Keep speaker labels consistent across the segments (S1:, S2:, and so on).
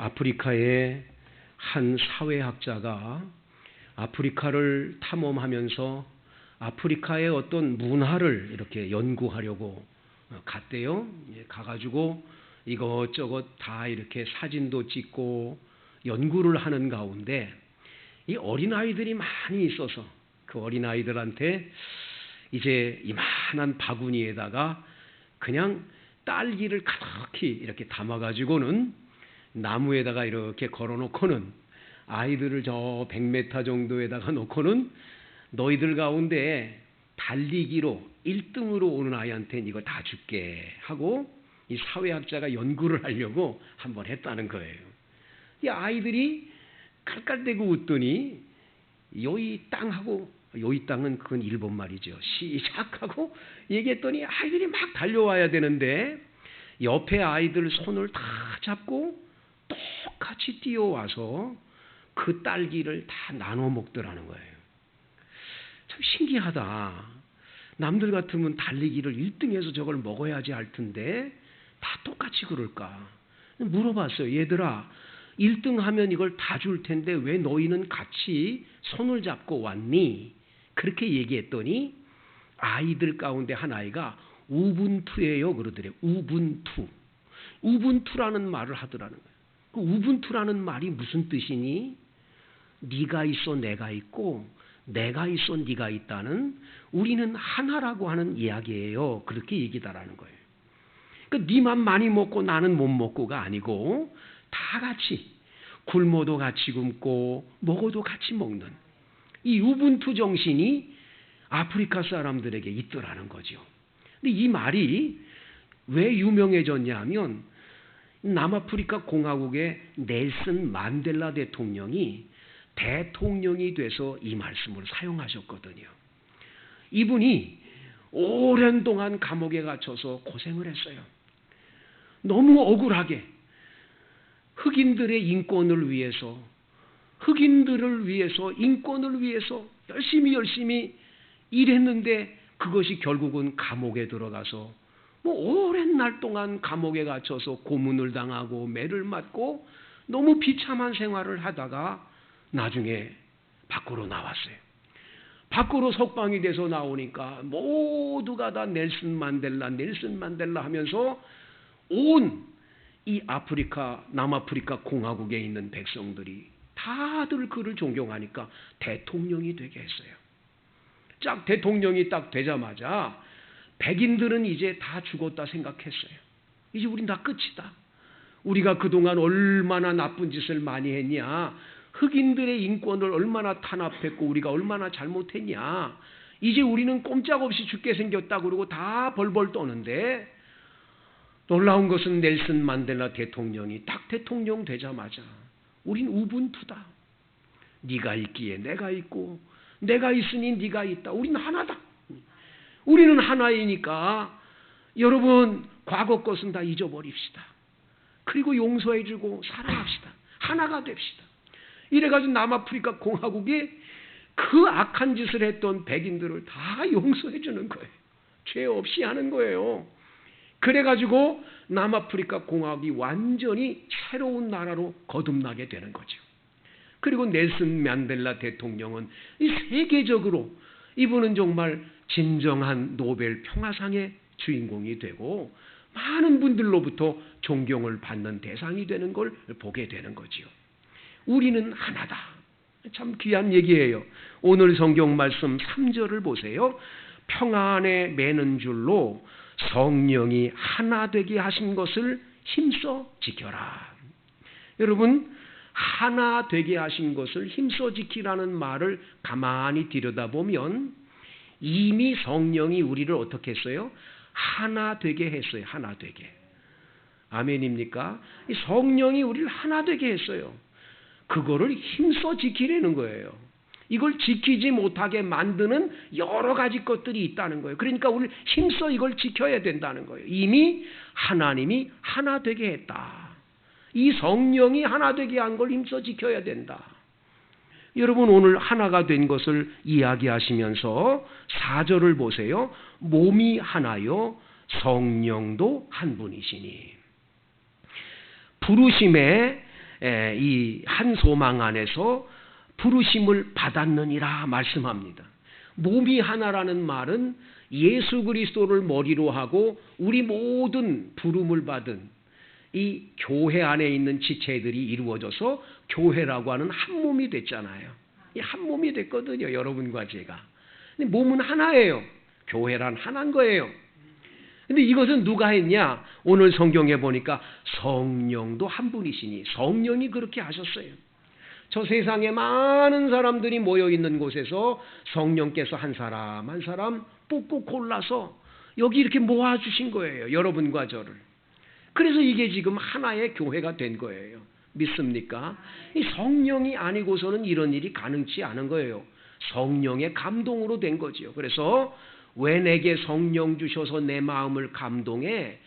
S1: 아프리카의 한 사회학자가 아프리카를 탐험하면서 아프리카의 어떤 문화를 이렇게 연구하려고 갔대요. 가가지고 이것저것 다 이렇게 사진도 찍고 연구를 하는 가운데 이 어린아이들이 많이 있어서 그 어린아이들한테 이제 이만한 바구니에다가 그냥 딸기를 가득히 이렇게 담아가지고는 나무에다가 이렇게 걸어놓고는 아이들을 저 100m 정도에다가 놓고는 너희들 가운데 달리기로 1등으로 오는 아이한테는 이거 다 줄게 하고 이 사회학자가 연구를 하려고 한번 했다는 거예요. 이 아이들이 깔깔대고 웃더니 요이 땅하고 요이 땅은 그건 일본 말이죠. 시작하고 얘기했더니 아이들이 막 달려와야 되는데 옆에 아이들 손을 다 잡고 똑같이 뛰어와서 그 딸기를 다 나눠 먹더라는 거예요. 참 신기하다. 남들 같으면 달리기를 1등해서 저걸 먹어야지 할 텐데 다 똑같이 그럴까? 물어봤어요. 얘들아, 1등 하면 이걸 다 줄 텐데 왜 너희는 같이 손을 잡고 왔니? 그렇게 얘기했더니 아이들 가운데 한 아이가 우분투예요 그러더래요. 우분투. 우분투라는 말을 하더라는 거예요. 그 우분투라는 말이 무슨 뜻이니? 네가 있어 내가 있고 내가 있어 네가 있다는 우리는 하나라고 하는 이야기예요. 그렇게 얘기다라는 거예요. 그러니까 네만 많이 먹고 나는 못 먹고가 아니고 다 같이 굶어도 같이 굶고 먹어도 같이 먹는 이 우분투 정신이 아프리카 사람들에게 있더라는 거죠. 근데 이 말이 왜 유명해졌냐 하면 남아프리카 공화국의 넬슨 만델라 대통령이 돼서 이 말씀을 사용하셨거든요. 이분이 오랜 동안 감옥에 갇혀서 고생을 했어요. 너무 억울하게 흑인들의 인권을 위해서 흑인들을 위해서 인권을 위해서 열심히 일했는데 그것이 결국은 감옥에 들어가서 오랜 날 동안 감옥에 갇혀서 고문을 당하고 매를 맞고 너무 비참한 생활을 하다가 나중에 밖으로 나왔어요. 밖으로 석방이 돼서 나오니까 모두가 다 넬슨 만델라 하면서 온 이 아프리카 남아프리카 공화국에 있는 백성들이 다들 그를 존경하니까 대통령이 되게 했어요. 딱 대통령이 딱 되자마자 백인들은 이제 다 죽었다 생각했어요. 이제 우린 다 끝이다. 우리가 그동안 얼마나 나쁜 짓을 많이 했냐. 흑인들의 인권을 얼마나 탄압했고 우리가 얼마나 잘못했냐. 이제 우리는 꼼짝없이 죽게 생겼다 그러고 다 벌벌 떠는데 놀라운 것은 넬슨 만델라 대통령이 딱 대통령 되자마자 우린 우분투다. 네가 있기에 내가 있고 내가 있으니 네가 있다. 우린 하나다. 우리는 하나이니까 여러분 과거 것은 다 잊어버립시다. 그리고 용서해주고 사랑합시다. 하나가 됩시다. 이래가지고 남아프리카 공화국이 그 악한 짓을 했던 백인들을 다 용서해주는 거예요. 죄 없이 하는 거예요. 그래가지고 남아프리카 공화국이 완전히 새로운 나라로 거듭나게 되는 거죠. 그리고 넬슨 만델라 대통령은 이 세계적으로 이분은 정말 진정한 노벨 평화상의 주인공이 되고 많은 분들로부터 존경을 받는 대상이 되는 걸 보게 되는 거지요. 우리는 하나다. 참 귀한 얘기예요. 오늘 성경 말씀 3절을 보세요. 평안에 매는 줄로 성령이 하나 되게 하신 것을 힘써 지켜라. 여러분 하나 되게 하신 것을 힘써 지키라는 말을 가만히 들여다보면 이미 성령이 우리를 어떻게 했어요? 하나 되게 했어요. 하나 되게. 아멘입니까? 성령이 우리를 하나 되게 했어요. 그거를 힘써 지키려는 거예요. 이걸 지키지 못하게 만드는 여러 가지 것들이 있다는 거예요. 그러니까 우리 힘써 이걸 지켜야 된다는 거예요. 이미 하나님이 하나 되게 했다. 이 성령이 하나 되게 한 걸 힘써 지켜야 된다. 여러분 오늘 하나가 된 것을 이야기하시면서 4절을 보세요. 몸이 하나요 성령도 한 분이시니. 부르심에 이 한 소망 안에서 부르심을 받았느니라 말씀합니다. 몸이 하나라는 말은 예수 그리스도를 머리로 하고 우리 모든 부름을 받은 이 교회 안에 있는 지체들이 이루어져서 교회라고 하는 한 몸이 됐잖아요. 이 한 몸이 됐거든요. 여러분과 제가. 근데 몸은 하나예요. 교회란 하나인 거예요. 근데 이것은 누가 했냐? 오늘 성경에 보니까 성령도 한 분이시니 성령이 그렇게 하셨어요. 저 세상에 많은 사람들이 모여 있는 곳에서 성령께서 한 사람 한 사람 뽑고 골라서 여기 이렇게 모아주신 거예요. 여러분과 저를. 그래서 이게 지금 하나의 교회가 된 거예요. 믿습니까? 이 성령이 아니고서는 이런 일이 가능치 않은 거예요. 성령의 감동으로 된 거지요. 그래서 왜 내게 성령 주셔서 내 마음을 감동해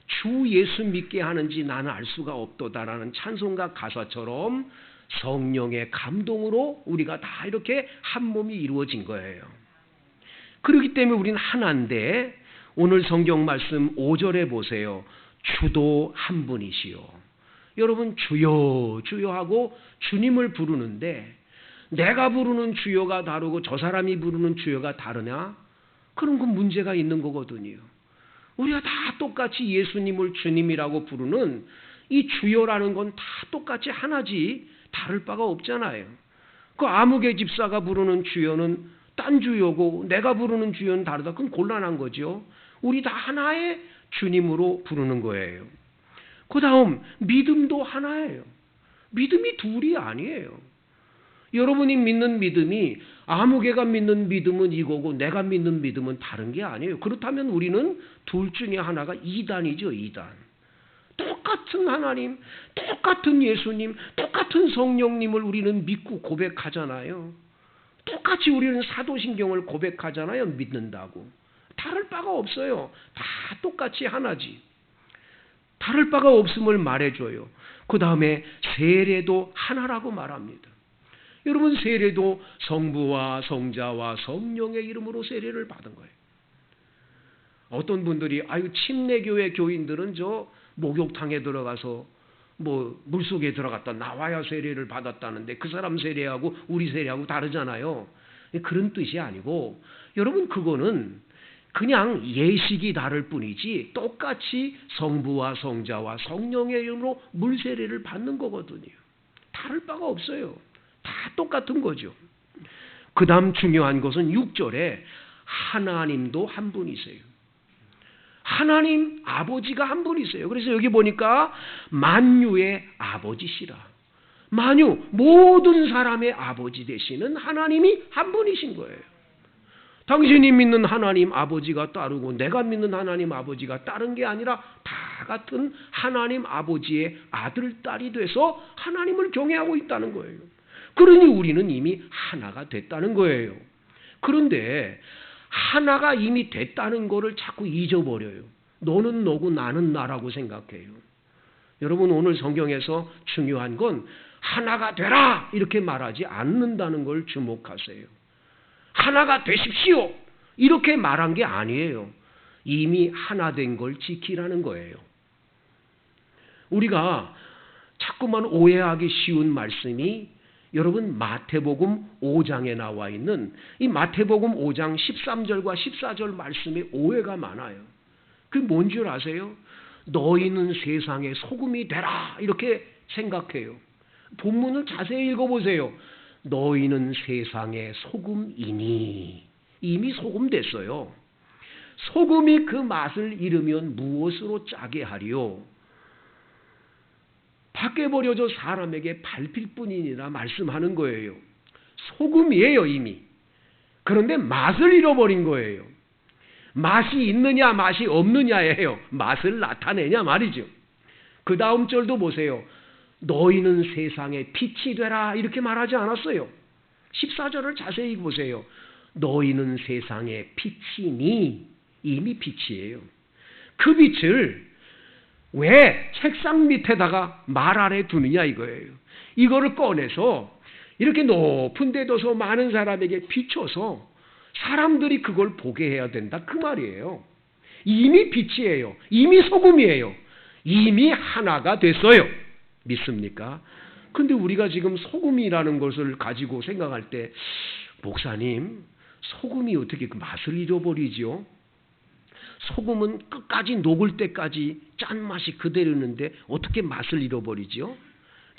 S1: 주 예수 믿게 하는지 나는 알 수가 없도다라는 찬송가 가사처럼 성령의 감동으로 우리가 다 이렇게 한 몸이 이루어진 거예요. 그렇기 때문에 우리는 하나인데 오늘 성경 말씀 5절에 보세요. 주도 한 분이시요. 여러분 주여 주여 하고 주님을 부르는데 내가 부르는 주여가 다르고 저 사람이 부르는 주여가 다르냐? 그런 건 문제가 있는 거거든요. 우리가 다 똑같이 예수님을 주님이라고 부르는 이 주여라는 건 다 똑같이 하나지 다를 바가 없잖아요. 그 아무개 집사가 부르는 주여는 딴 주여고 내가 부르는 주여는 다르다. 그건 곤란한 거죠. 우리 다 하나의 주님으로 부르는 거예요. 그 다음 믿음도 하나예요. 믿음이 둘이 아니에요. 여러분이 믿는 믿음이 아무개가 믿는 믿음은 이거고 내가 믿는 믿음은 다른 게 아니에요. 그렇다면 우리는 둘 중에 하나가 이단이죠. 이단. 똑같은 하나님, 똑같은 예수님, 똑같은 성령님을 우리는 믿고 고백하잖아요. 똑같이 우리는 사도신경을 고백하잖아요. 믿는다고. 다를 바가 없어요. 다 똑같이 하나지. 다를 바가 없음을 말해줘요. 그 다음에 세례도 하나라고 말합니다. 여러분 세례도 성부와 성자와 성령의 이름으로 세례를 받은 거예요. 어떤 분들이 침례교회 교인들은 저 목욕탕에 들어가서 물속에 들어갔다 나와야 세례를 받았다는데 그 사람 세례하고 우리 세례하고 다르잖아요. 그런 뜻이 아니고 여러분 그거는 그냥 예식이 다를 뿐이지 똑같이 성부와 성자와 성령의 이름으로 물세례를 받는 거거든요. 다를 바가 없어요. 다 똑같은 거죠. 그 다음 중요한 것은 6절에 하나님도 한 분이세요. 하나님 아버지가 한 분이세요. 그래서 여기 보니까 만유의 아버지시라. 만유 모든 사람의 아버지 되시는 하나님이 한 분이신 거예요. 당신이 믿는 하나님 아버지가 따르고 내가 믿는 하나님 아버지가 다른 게 아니라 다 같은 하나님 아버지의 아들, 딸이 돼서 하나님을 경외하고 있다는 거예요. 그러니 우리는 이미 하나가 됐다는 거예요. 그런데 하나가 이미 됐다는 거를 자꾸 잊어버려요. 너는 너고 나는 나라고 생각해요. 여러분 오늘 성경에서 중요한 건 하나가 되라 이렇게 말하지 않는다는 걸 주목하세요. 하나가 되십시오 이렇게 말한 게 아니에요. 이미 하나 된 걸 지키라는 거예요. 우리가 자꾸만 오해하기 쉬운 말씀이 여러분 마태복음 5장에 나와 있는 이 마태복음 5장 13절과 14절 말씀에 오해가 많아요. 그게 뭔 줄 아세요? 너희는 세상의 소금이 되라 이렇게 생각해요. 본문을 자세히 읽어보세요. 너희는 세상의 소금이니 이미 소금 됐어요. 소금이 그 맛을 잃으면 무엇으로 짜게 하리요? 밖에 버려져 사람에게 밟힐 뿐이니라 말씀하는 거예요. 소금이에요 이미. 그런데 맛을 잃어버린 거예요. 맛이 있느냐 맛이 없느냐예요. 맛을 나타내냐 말이죠. 그 다음 절도 보세요. 너희는 세상의 빛이 되라 이렇게 말하지 않았어요. 14절을 자세히 보세요. 너희는 세상의 빛이니 이미 빛이에요. 그 빛을 왜 책상 밑에다가 말 아래 두느냐 이거예요. 이거를 꺼내서 이렇게 높은 데 둬서 많은 사람에게 비춰서 사람들이 그걸 보게 해야 된다 그 말이에요. 이미 빛이에요. 이미 소금이에요. 이미 하나가 됐어요. 믿습니까? 근데 우리가 지금 소금이라는 것을 가지고 생각할 때, 목사님, 소금이 어떻게 그 맛을 잃어버리죠? 소금은 끝까지 녹을 때까지 짠맛이 그대로 있는데 어떻게 맛을 잃어버리죠?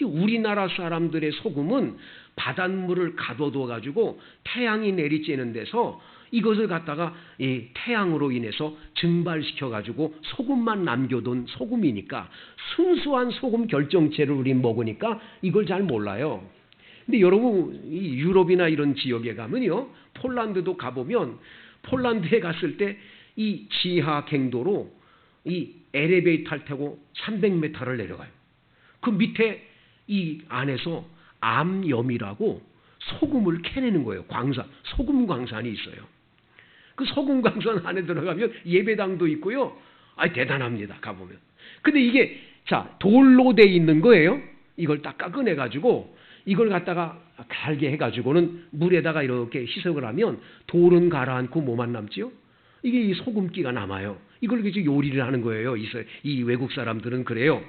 S1: 우리나라 사람들의 소금은 바닷물을 가둬둬 가지고 태양이 내리쬐는 데서 이것을 갖다가 이 태양으로 인해서 증발시켜 가지고 소금만 남겨둔 소금이니까, 순수한 소금 결정체를 우리 먹으니까 이걸 잘 몰라요. 근데 여러분, 이 유럽이나 이런 지역에 가면요, 폴란드도 가보면, 폴란드에 갔을 때 이 지하 갱도로 이 엘리베이터를 타고 300m를 내려가요. 그 밑에 이 안에서 암염이라고 소금을 캐내는 거예요. 광산, 소금 광산이 있어요. 그 소금 광산 안에 들어가면 예배당도 있고요. 대단합니다. 가보면. 근데 이게 자, 돌로 돼 있는 거예요. 이걸 딱 깎아내가지고 이걸 갖다가 갈게 해가지고는 물에다가 이렇게 희석을 하면 돌은 가라앉고 뭐만 남지요? 이게 이 소금기가 남아요. 이걸 이제 요리를 하는 거예요. 이 외국 사람들은 그래요.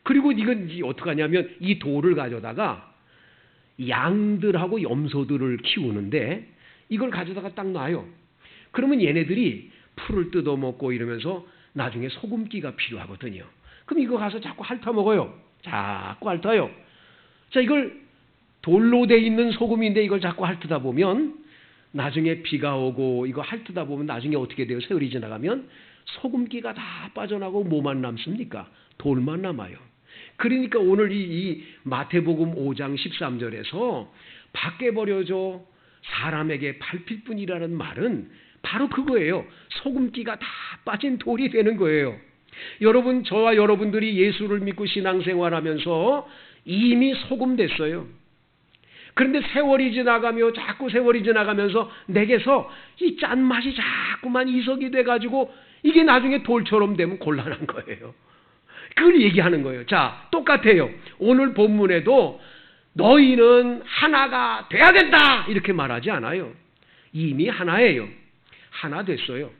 S1: 그리고 이건 어떻게 하냐면 이 돌을 가져다가 양들하고 염소들을 키우는데 이걸 가져다가 딱 놔요. 그러면 얘네들이 풀을 뜯어먹고 이러면서 나중에 소금기가 필요하거든요. 그럼 이거 가서 자꾸 핥아먹어요. 자꾸 핥아요. 자, 이걸 돌로 돼 있는 소금인데 이걸 자꾸 핥다 보면 나중에 비가 오고 이거 핥다 보면 나중에 어떻게 돼요? 세월이 지나가면 소금기가 다 빠져나고 뭐만 남습니까? 돌만 남아요. 그러니까 오늘 이 마태복음 5장 13절에서 밖에 버려져 사람에게 밟힐 뿐이라는 말은 바로 그거예요. 소금기가 다 빠진 돌이 되는 거예요. 여러분, 저와 여러분들이 예수를 믿고 신앙생활하면서 이미 소금 됐어요. 그런데 세월이 지나가며 자꾸 세월이 지나가면서 내게서 이 짠맛이 자꾸만 이석이 돼가지고 이게 나중에 돌처럼 되면 곤란한 거예요. 그걸 얘기하는 거예요. 자, 똑같아요. 오늘 본문에도 너희는 하나가 돼야 된다 이렇게 말하지 않아요. 이미 하나예요. 하나 됐어요.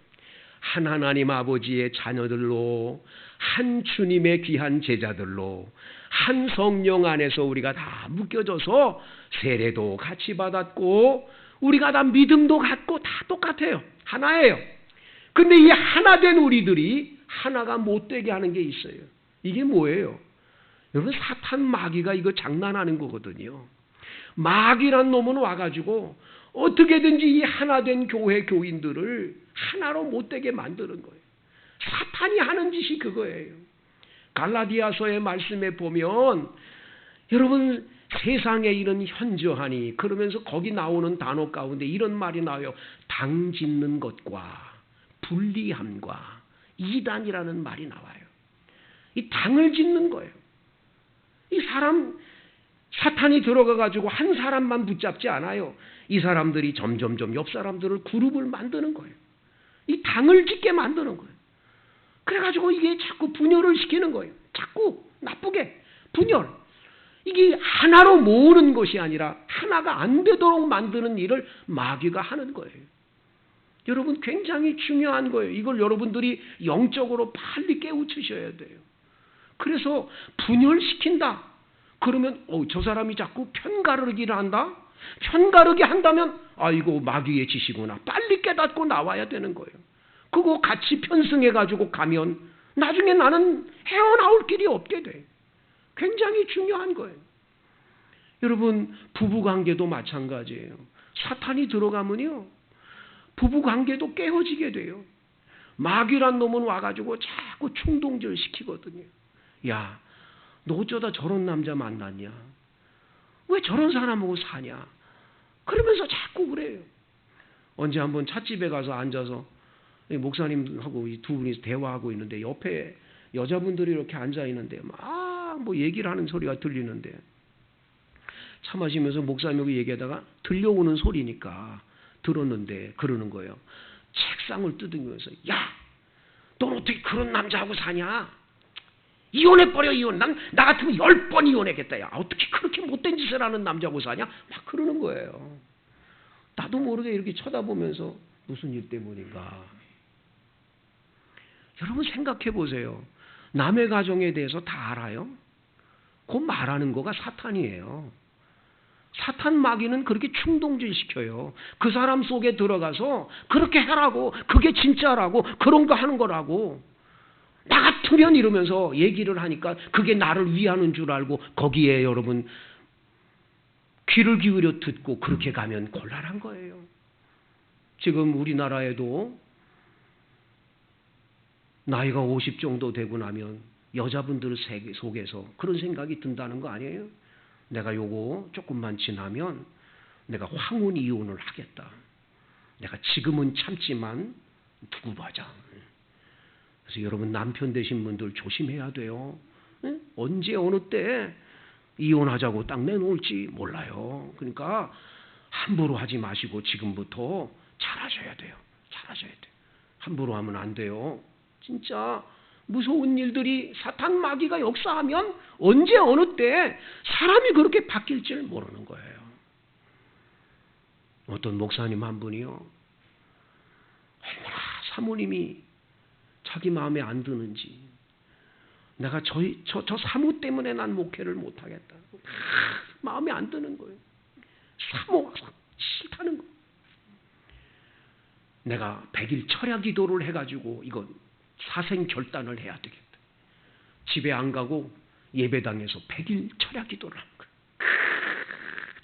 S1: 한 하나님 아버지의 자녀들로, 한 주님의 귀한 제자들로, 한 성령 안에서 우리가 다 묶여져서 세례도 같이 받았고 우리가 다 믿음도 갖고 다 똑같아요. 하나예요. 근데 이 하나 된 우리들이 하나가 못되게 하는 게 있어요. 이게 뭐예요? 여러분, 사탄 마귀가 이거 장난하는 거거든요. 마귀란 놈은 와가지고 어떻게든지 이 하나 된 교회 교인들을 하나로 못되게 만드는 거예요. 사탄이 하는 짓이 그거예요. 갈라디아서의 말씀에 보면 여러분, 세상에 이런 현저하니 그러면서 거기 나오는 단어 가운데 이런 말이 나와요. 당 짓는 것과 불리함과 이단이라는 말이 나와요. 이 당을 짓는 거예요. 이 사람, 사탄이 들어가가지고 한 사람만 붙잡지 않아요. 이 사람들이 점점점 옆 사람들을 그룹을 만드는 거예요. 이 당을 짓게 만드는 거예요. 그래가지고 이게 자꾸 분열을 시키는 거예요. 자꾸 나쁘게 분열. 이게 하나로 모으는 것이 아니라 하나가 안 되도록 만드는 일을 마귀가 하는 거예요. 여러분, 굉장히 중요한 거예요. 이걸 여러분들이 영적으로 빨리 깨우치셔야 돼요. 그래서 분열시킨다. 그러면 저 사람이 자꾸 편가르기를 한다? 편가르기 한다면 이거 마귀의 짓이구나. 빨리 깨닫고 나와야 되는 거예요. 그거 같이 편승해가지고 가면 나중에 나는 헤어나올 길이 없게 돼. 굉장히 중요한 거예요. 여러분, 부부관계도 마찬가지예요. 사탄이 들어가면요, 부부관계도 깨어지게 돼요. 마귀란 놈은 와가지고 자꾸 충동질 시키거든요. 야, 너 어쩌다 저런 남자 만났냐? 왜 저런 사람하고 사냐? 그러면서 자꾸 그래요. 언제 한번 찻집에 가서 앉아서 목사님하고 이 두 분이 대화하고 있는데 옆에 여자분들이 이렇게 앉아 있는데 막 뭐 얘기를 하는 소리가 들리는데 차 마시면서 목사님하고 얘기하다가 들려오는 소리니까 들었는데 그러는 거예요. 책상을 뜯으면서 야, 넌 어떻게 그런 남자하고 사냐? 이혼해버려, 이혼. 나 같으면 10번 이혼하겠다. 야, 어떻게 그렇게 못된 짓을 하는 남자하고 사냐? 막 그러는 거예요. 나도 모르게 이렇게 쳐다보면서 무슨 일 때문인가. 여러분, 생각해 보세요. 남의 가정에 대해서 다 알아요? 그 말하는 거가 사탄이에요. 사탄 마귀는 그렇게 충동질시켜요. 그 사람 속에 들어가서 그렇게 하라고, 그게 진짜라고, 그런 거 하는 거라고. 나 같으면 이러면서 얘기를 하니까 그게 나를 위하는 줄 알고 거기에 여러분 귀를 기울여 듣고 그렇게 가면 곤란한 거예요. 지금 우리나라에도 나이가 50 정도 되고 나면 여자분들 속에서 그런 생각이 든다는 거 아니에요? 내가 요거 조금만 지나면 내가 황혼 이혼을 하겠다. 내가 지금은 참지만 두고 보자. 그래서 여러분 남편 되신 분들 조심해야 돼요. 언제 어느 때 이혼하자고 딱 내놓을지 몰라요. 그러니까 함부로 하지 마시고 지금부터 잘하셔야 돼요. 잘하셔야 돼요. 함부로 하면 안 돼요. 진짜 무서운 일들이 사탄 마귀가 역사하면 언제 어느 때 사람이 그렇게 바뀔 줄 모르는 거예요. 어떤 목사님 한 분이요. 얼마나 사모님이 자기 마음에 안 드는지 내가 저 사모 때문에 난 목회를 못하겠다. 마음에 안 드는 거예요. 사모가 싫다는 거. 내가 100일 철야 기도를 해가지고 이건 사생 결단을 해야 되겠다. 집에 안 가고 예배당에서 100일 철야 기도를 한 거예요.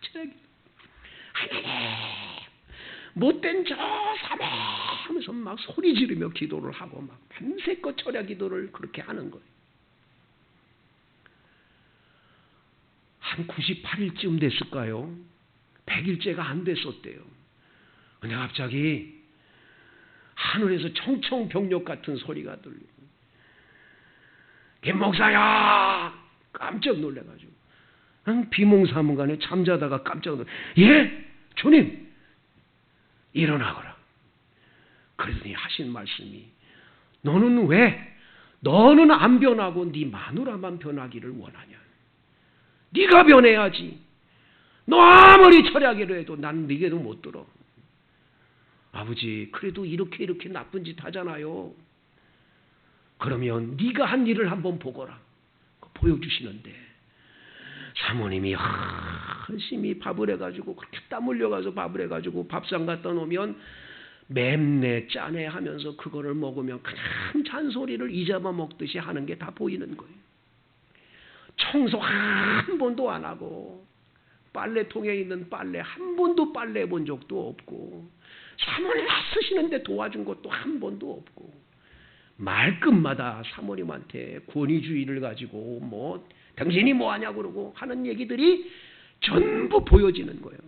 S1: 철야 기도. 하나님 못된 저 사모 하면서 막 소리 지르며 기도를 하고 막 밤새껏 철야 기도를 그렇게 하는 거예요. 한 98일쯤 됐을까요? 100일째가 안 됐었대요. 근데 갑자기 하늘에서 청청병력 같은 소리가 들리고 김 목사야! 깜짝 놀래가지고 비몽사몽간에 잠자다가 깜짝 놀래. 예? 주님! 일어나거라. 그러더니 하신 말씀이 너는 왜 너는 안 변하고 네 마누라만 변하기를 원하냐. 네가 변해야지. 너 아무리 철야기로 해도 난 네게도 못 들어. 아버지 그래도 이렇게 나쁜 짓 하잖아요. 그러면 네가 한 일을 한번 보거라. 보여주시는데 사모님이 열심히 밥을 해가지고 그렇게 땀 흘려가서 밥을 해가지고 밥상 갖다 놓으면 맵네 짜네 하면서 그거를 먹으면 그냥 잔소리를 이잡아 먹듯이 하는 게 다 보이는 거예요. 청소 한 번도 안 하고 빨래통에 있는 빨래 한 번도 빨래 본 적도 없고 사모님 쓰시는데 도와준 것도 한 번도 없고 말끝마다 사모님한테 권위주의를 가지고 뭐 당신이 뭐하냐 그러고 하는 얘기들이 전부 보여지는 거예요.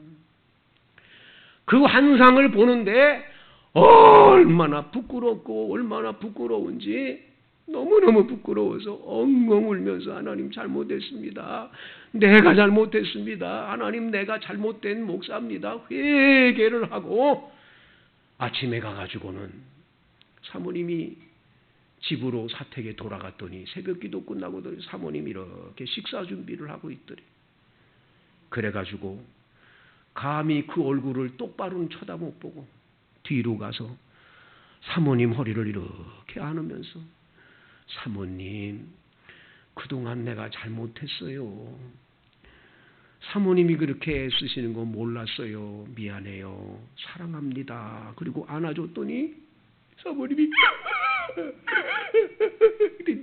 S1: 그 환상을 보는데 얼마나 부끄럽고 얼마나 부끄러운지 너무너무 부끄러워서 엉엉 울면서 하나님 잘못했습니다. 내가 잘못했습니다. 하나님 내가 잘못된 목사입니다. 회개를 하고 아침에 가가지고는 사모님이 집으로 사택에 돌아갔더니 새벽기도 끝나고 사모님이 이렇게 식사 준비를 하고 있더래. 그래가지고 감히 그 얼굴을 똑바로는 쳐다 못 보고 뒤로 가서 사모님 허리를 이렇게 안으면서 사모님 그동안 내가 잘못했어요. 사모님이 그렇게 애쓰시는 거 몰랐어요. 미안해요. 사랑합니다. 그리고 안아줬더니 사모님이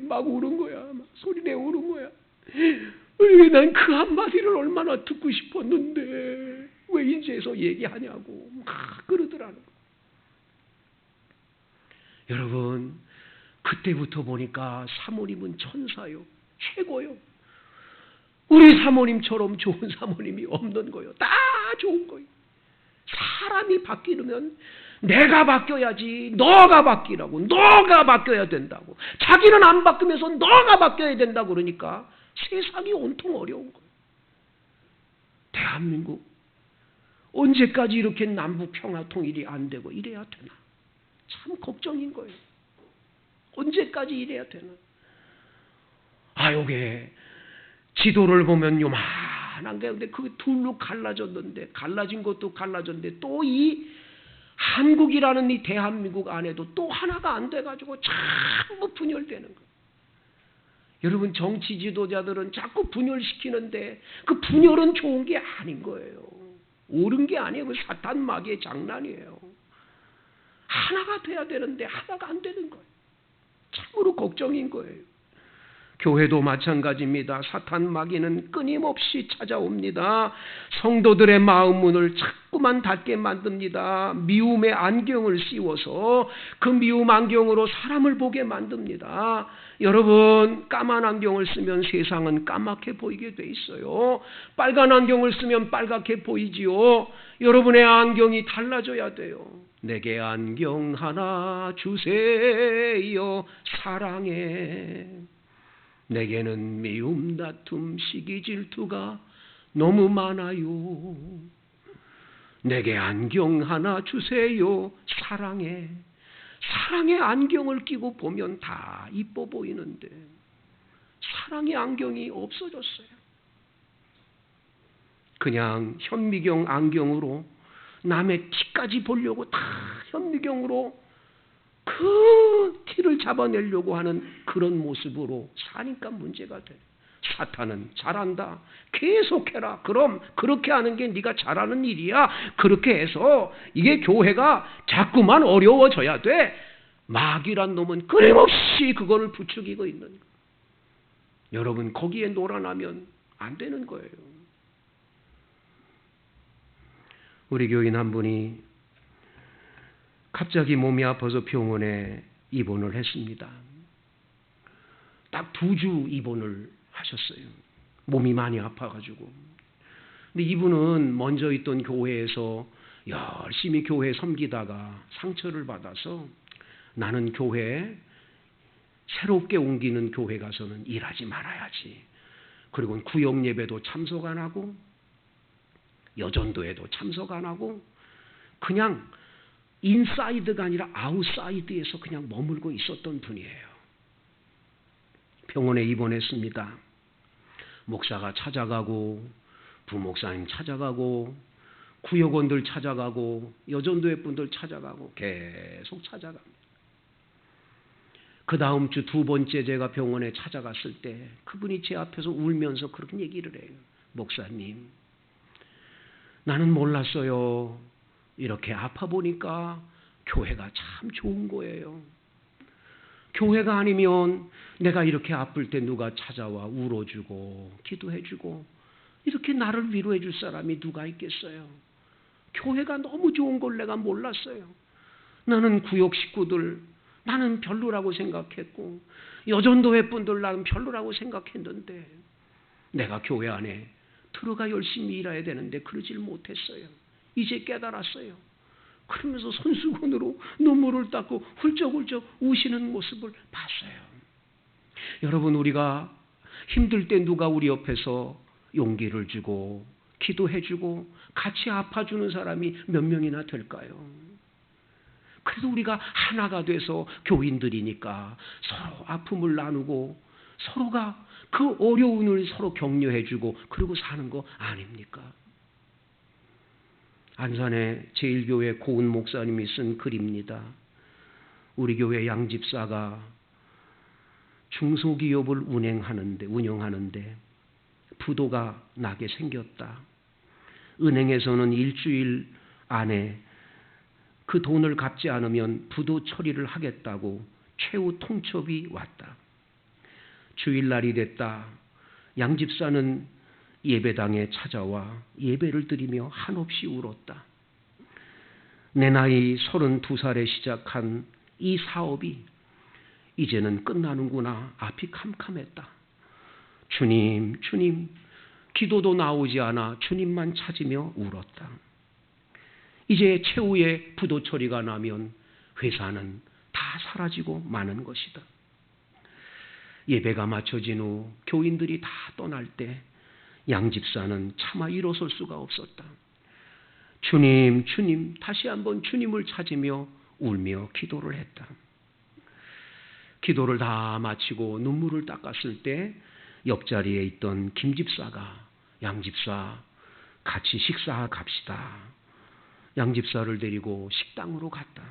S1: 막 우는 거야. 막 소리내 우는 거야. 난 그 한마디를 얼마나 듣고 싶었는데 왜 이제서 얘기하냐고 막 그러더라는 거. 여러분 그때부터 보니까 사모님은 천사요. 최고요. 우리 사모님처럼 좋은 사모님이 없는 거예요. 다 좋은 거예요. 사람이 바뀌려면 내가 바뀌어야지 너가 바뀌라고. 너가 바뀌어야 된다고. 자기는 안 바뀌면서 너가 바뀌어야 된다고 그러니까 세상이 온통 어려운 거예요. 대한민국 언제까지 이렇게 남북 평화 통일이 안 되고 이래야 되나. 참 걱정인 거예요. 언제까지 이래야 되나. 요게 지도를 보면 요만한 게 근데 그 둘로 갈라졌는데 갈라진 것도 갈라졌는데 또 이 한국이라는 이 대한민국 안에도 또 하나가 안 돼가지고 전부 분열되는 거예요. 여러분, 정치 지도자들은 자꾸 분열시키는데 그 분열은 좋은 게 아닌 거예요. 옳은 게 아니에요. 그 사탄 마귀의 장난이에요. 하나가 돼야 되는데 하나가 안 되는 거예요. 참으로 걱정인 거예요. 교회도 마찬가지입니다. 사탄 마귀는 끊임없이 찾아옵니다. 성도들의 마음 문을 자꾸만 닫게 만듭니다. 미움의 안경을 씌워서 그 미움 안경으로 사람을 보게 만듭니다. 여러분, 까만 안경을 쓰면 세상은 까맣게 보이게 돼 있어요. 빨간 안경을 쓰면 빨갛게 보이지요. 여러분의 안경이 달라져야 돼요. 내게 안경 하나 주세요, 사랑해. 내게는 미움, 다툼, 시기, 질투가 너무 많아요. 내게 안경 하나 주세요, 사랑해. 사랑의 안경을 끼고 보면 다 이뻐 보이는데 사랑의 안경이 없어졌어요. 그냥 현미경 안경으로 남의 티까지 보려고 다 현미경으로 그 티를 잡아내려고 하는 그런 모습으로 사니까 문제가 돼. 사탄은 잘한다, 계속해라. 그럼 그렇게 하는 게 네가 잘하는 일이야. 그렇게 해서 이게 교회가 자꾸만 어려워져야 돼. 마귀란 놈은 끊임없이 그거를 부추기고 있는 거예요. 여러분, 거기에 놀아나면 안 되는 거예요. 우리 교인 한 분이 갑자기 몸이 아파서 병원에 입원을 했습니다. 딱 2주 입원을 하셨어요. 몸이 많이 아파가지고. 근데 이분은 먼저 있던 교회에서 열심히 교회 섬기다가 상처를 받아서 나는 교회에 새롭게 옮기는 교회 가서는 일하지 말아야지. 그리고 구역 예배도 참석 안 하고 여전도에도 참석 안 하고 그냥 인사이드가 아니라 아웃사이드에서 그냥 머물고 있었던 분이에요. 병원에 입원했습니다. 목사가 찾아가고 부목사님 찾아가고 구역원들 찾아가고 여전도회 분들 찾아가고 계속 찾아갑니다. 그 다음 주 2번째 제가 병원에 찾아갔을 때 그분이 제 앞에서 울면서 그렇게 얘기를 해요. 목사님, 나는 몰랐어요. 이렇게 아파 보니까 교회가 참 좋은 거예요. 교회가 아니면 내가 이렇게 아플 때 누가 찾아와 울어주고 기도해주고 이렇게 나를 위로해 줄 사람이 누가 있겠어요. 교회가 너무 좋은 걸 내가 몰랐어요. 나는 구역 식구들 나는 별로라고 생각했고 여전도회 분들 나는 별로라고 생각했는데 내가 교회 안에 들어가 열심히 일해야 되는데 그러질 못했어요. 이제 깨달았어요. 그러면서 손수건으로 눈물을 닦고 훌쩍훌쩍 우시는 모습을 봤어요. 여러분, 우리가 힘들 때 누가 우리 옆에서 용기를 주고 기도해주고 같이 아파주는 사람이 몇 명이나 될까요? 그래도 우리가 하나가 돼서 교인들이니까 서로 아픔을 나누고 서로가 그 어려움을 서로 격려해주고 그러고 사는 거 아닙니까? 안산의 제1교회 고은 목사님이 쓴 글입니다. 우리 교회 양집사가 중소기업을 운영하는데 부도가 나게 생겼다. 은행에서는 일주일 안에 그 돈을 갚지 않으면 부도 처리를 하겠다고 최후 통첩이 왔다. 주일날이 됐다. 양집사는 예배당에 찾아와 예배를 드리며 한없이 울었다. 내 나이 32살에 시작한 이 사업이 이제는 끝나는구나. 앞이 캄캄했다. 주님, 주님, 기도도 나오지 않아 주님만 찾으며 울었다. 이제 최후의 부도 처리가 나면 회사는 다 사라지고 마는 것이다. 예배가 마쳐진 후 교인들이 다 떠날 때 양집사는 차마 일어설 수가 없었다. 주님, 주님, 다시 한번 주님을 찾으며 울며 기도를 했다. 기도를 다 마치고 눈물을 닦았을 때 옆자리에 있던 김집사가 양집사 같이 식사 갑시다. 양집사를 데리고 식당으로 갔다.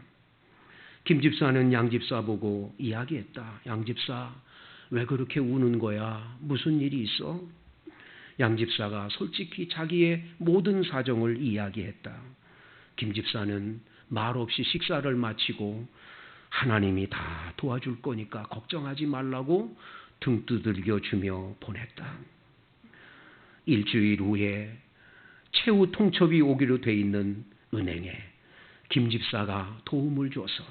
S1: 김집사는 양집사 보고 이야기했다. 양집사, 왜 그렇게 우는 거야? 무슨 일이 있어? 양 집사가 솔직히 자기의 모든 사정을 이야기했다. 김 집사는 말없이 식사를 마치고 하나님이 다 도와줄 거니까 걱정하지 말라고 등 두들겨 주며 보냈다. 일주일 후에 최후 통첩이 오기로 돼 있는 은행에 김 집사가 도움을 줘서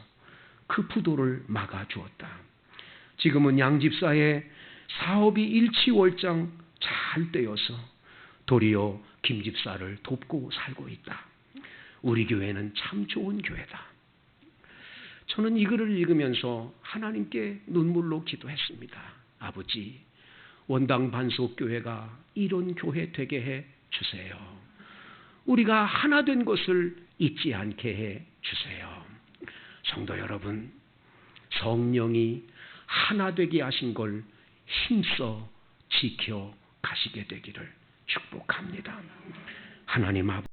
S1: 그 부도를 막아주었다. 지금은 양 집사의 사업이 일치월장 잘 되어서 도리어 김 집사를 돕고 살고 있다. 우리 교회는 참 좋은 교회다. 저는 이 글을 읽으면서 하나님께 눈물로 기도했습니다. 아버지, 원당 반석교회가 이런 교회 되게 해 주세요. 우리가 하나 된 것을 잊지 않게 해 주세요. 성도 여러분, 성령이 하나 되게 하신 걸 힘써 지켜 가시게 되기를 축복합니다. 하나님 아버지,